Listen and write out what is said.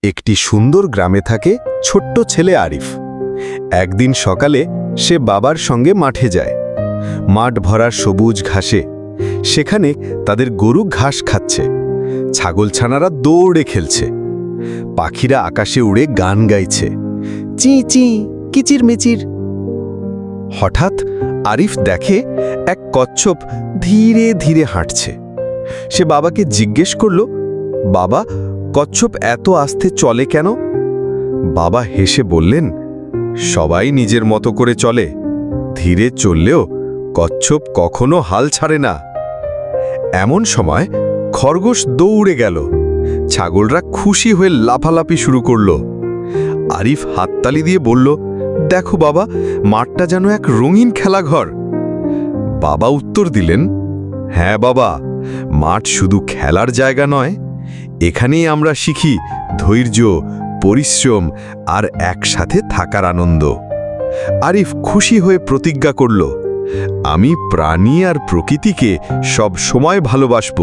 একটি সুন্দর গ্রামে থাকে ছোট্ট ছেলে আরিফ। একদিন সকালে সে বাবার সঙ্গে মাঠে যায়। মাঠ ভরা সবুজ ঘাসে, সেখানে তাদের গরু ঘাস খাচ্ছে, ছাগলছানারা দৌড়ে খেলছে, পাখিরা আকাশে উড়ে গান গাইছে, চি চি কিচির মিচির। হঠাৎ আরিফ দেখে এক কচ্ছপ ধীরে ধীরে হাঁটছে। সে বাবাকে জিজ্ঞেস করল, বাবা, কচ্ছপ এত আস্তে চলে কেন? বাবা হেসে বললেন, সবাই নিজের মতো করে চলে, ধীরে চললেও কচ্ছপ কখনো হাল ছাড়ে না। এমন সময় খরগোশ দৌড়ে গেল। ছাগলরা খুশি হয়ে লাফালাফি শুরু করল। আরিফ হাততালি দিয়ে বলল, দেখো বাবা, মাঠটা যেন এক রঙিন খেলাঘর। বাবা উত্তর দিলেন, হ্যাঁ বাবা, মাঠ শুধু খেলার জায়গা নয়, এখানেই আমরা শিখি ধৈর্য, পরিশ্রম আর একসাথে থাকার আনন্দ। আরিফ খুশি হয়ে প্রতিজ্ঞা করল, আমি প্রাণী আর প্রকৃতিকে সব সময় ভালোবাসব।